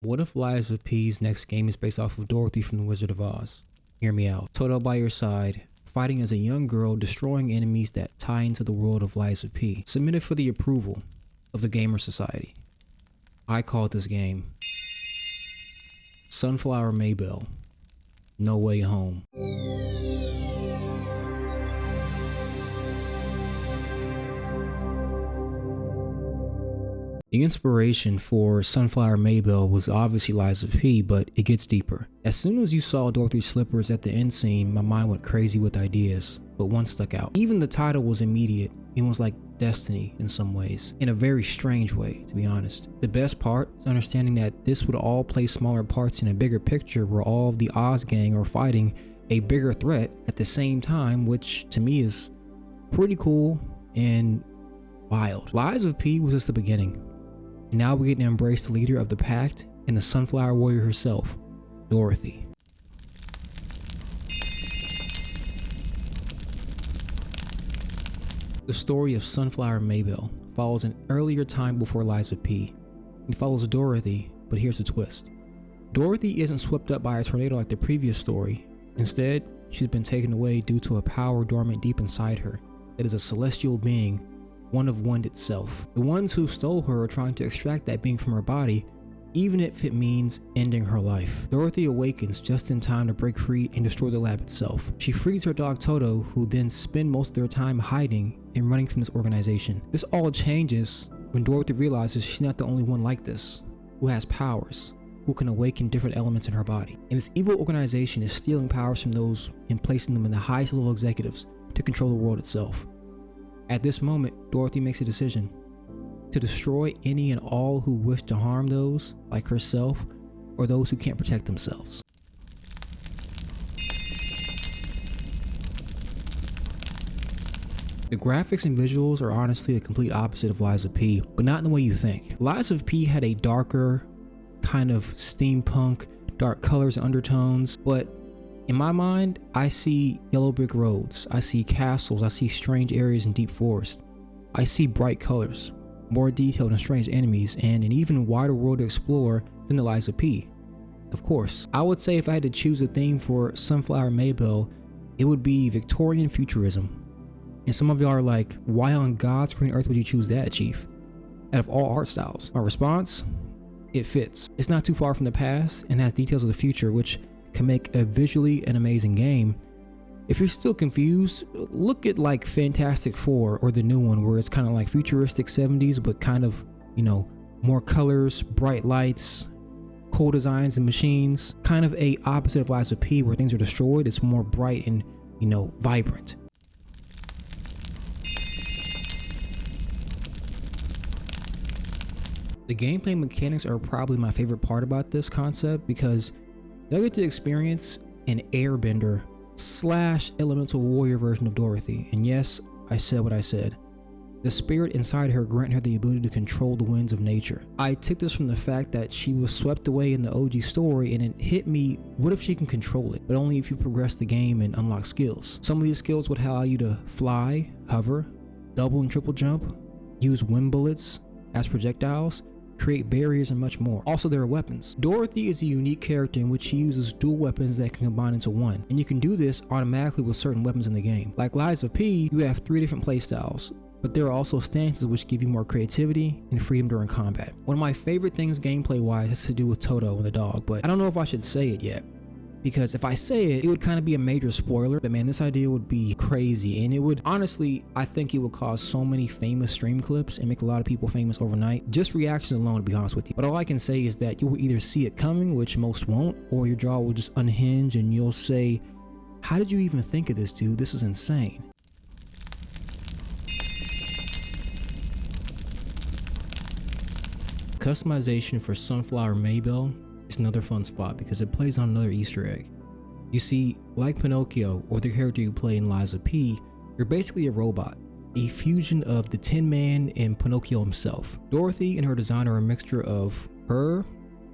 What if Lies of P's next game is based off of Dorothy from The Wizard of Oz? Hear me out. Toto by your side, fighting as a young girl, destroying enemies that tie into the world of Lies of P. Submitted for the approval of the Gamer Society. I called this game Sunflower Maybelle, No Way Home. The inspiration for Sunflower Maybelle was obviously Lies of P, but it gets deeper. As soon as you saw Dorothy's slippers at the end scene, my mind went crazy with ideas, but one stuck out. Even the title was immediate. It was like destiny in some ways, in a very strange way, to be honest. The best part is understanding that this would all play smaller parts in a bigger picture where all of the Oz gang are fighting a bigger threat at the same time, which to me is pretty cool and wild. Lies of P was just the beginning. And now we get to embrace the leader of the pact and the Sunflower Warrior herself, Dorothy. The story of Sunflower Maybelle follows an earlier time before Lies of P. It follows Dorothy, but here's the twist. Dorothy isn't swept up by a tornado like the previous story. Instead, she's been taken away due to a power dormant deep inside her that is a celestial being, one of one itself. The ones who stole her are trying to extract that being from her body, even if it means ending her life. Dorothy awakens just in time to break free and destroy the lab itself. She frees her dog Toto, who then spend most of their time hiding and running from this organization. This all changes when Dorothy realizes she's not the only one like this, who has powers, who can awaken different elements in her body. And this evil organization is stealing powers from those and placing them in the highest level executives to control the world itself. At this moment, Dorothy makes a decision to destroy any and all who wish to harm those like herself or those who can't protect themselves. The graphics and visuals are honestly a complete opposite of Lies of P, but not in the way you think. Lies of P had a darker, kind of steampunk, dark colors and undertones, but in my mind, I see yellow brick roads, I see castles, I see strange areas in deep forest. I see bright colors, more detailed and strange enemies, and an even wider world to explore than the Lies of P. Of course, I would say if I had to choose a theme for Sunflower Maybelle, it would be Victorian futurism. And some of y'all are like, why on God's green earth would you choose that, Chief? Out of all art styles. My response? It fits. It's not too far from the past and has details of the future, which can make a visually an amazing game. If you're still confused, look at like Fantastic Four or the new one where it's kind of like futuristic 70s but kind of, more colors, bright lights, cool designs and machines. Kind of a opposite of Lies of P where things are destroyed. It's more bright and, vibrant. The gameplay mechanics are probably my favorite part about this concept because they'll get to experience an airbender / elemental warrior version of Dorothy. And yes, I said what I said. The spirit inside her grant her the ability to control the winds of nature. I took this from the fact that she was swept away in the OG story, and it hit me, what if she can control it? But only if you progress the game and unlock skills. Some of these skills would allow you to fly, hover, double and triple jump, use wind bullets as projectiles, create barriers, and much more. Also, there are weapons. Dorothy is a unique character in which she uses dual weapons that can combine into one, and you can do this automatically with certain weapons in the game. Like Lies of P, you have 3 different playstyles, but there are also stances which give you more creativity and freedom during combat. One of my favorite things gameplay wise has to do with Toto and the dog, but I don't know if I should say it yet, because if I say it, it would kind of be a major spoiler. But man, this idea would be crazy, and it would honestly, I think it would cause so many famous stream clips and make a lot of people famous overnight. Just reactions alone, to be honest with you. But all I can say is that you will either see it coming, which most won't, or your jaw will just unhinge and you'll say, how did you even think of this, dude? This is insane. Customization for Sunflower Maybelle is another fun spot because it plays on another Easter egg. You see, like Pinocchio or the character you play in Lies of P, you're basically a robot, a fusion of the Tin Man and Pinocchio himself. Dorothy and her design are a mixture of her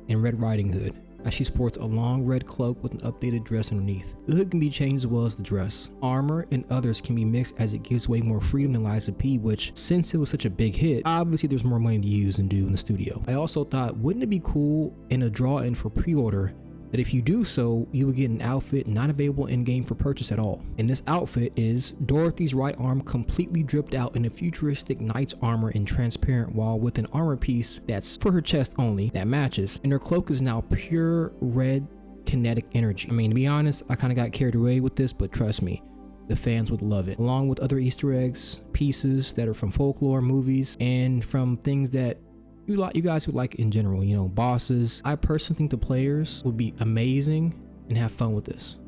and Red Riding Hood, as she sports a long red cloak with an updated dress underneath. The hood can be changed as well as the dress. Armor and others can be mixed as it gives way more freedom than Liza P, which, since it was such a big hit, obviously there's more money to use and do in the studio. I also thought, wouldn't it be cool in a draw-in for pre-order that if you do so, you would get an outfit not available in-game for purchase at all. And this outfit is Dorothy's right arm completely dripped out in a futuristic knight's armor in transparent, while with an armor piece that's for her chest only that matches, and her cloak is now pure red kinetic energy. I mean, to be honest, I kind of got carried away with this, but trust me, the fans would love it, along with other Easter eggs, pieces that are from folklore, movies, and from things that you guys would like in general, you know, bosses. I personally think the players would be amazing and have fun with this.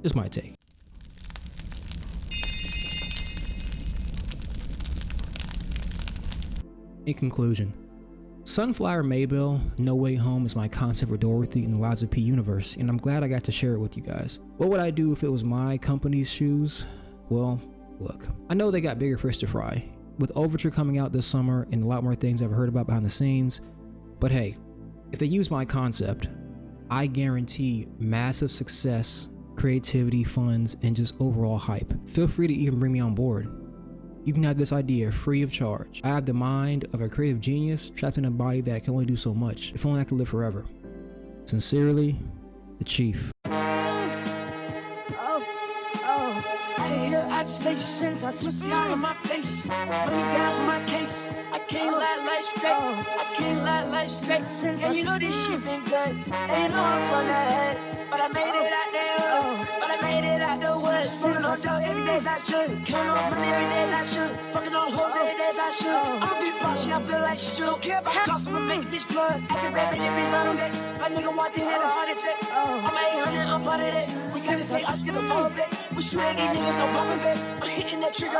Just my take. In conclusion, Sunflower Maybelle No Way Home is my concept for Dorothy in the Liza P universe, and I'm glad I got to share it with you guys. What would I do if it was my company's shoes? Well, look, I know they got bigger fish to fry, with Overture coming out this summer and a lot more things I've heard about behind the scenes. But hey, if they use my concept, I guarantee massive success, creativity, funds, and just overall hype. Feel free to even bring me on board. You can have this idea free of charge. I have the mind of a creative genius trapped in a body that can only do so much. If only I could live forever. Sincerely, the Chief. I just place pussy out of my face. Money down for my case. I can't lie, life's great. I can't lie, life's great. Yeah, you know this shit been good. And you know I'm from the head. But I made it out there. But I made it out the woods. Spending on dough every day as I should. Counting on money every day as I should. Fucking on hoes every day as I should. I'm a big boss, yeah, I feel like shit. Don't care about cost, I'ma make this flood. I can rap in that bitch right on that. My nigga walked in, had a heart attack. I'm 800, I'm part of that. We gotta say, I was gonna follow back. We shoot at these niggas, no popping back. I'm hitting that trigger,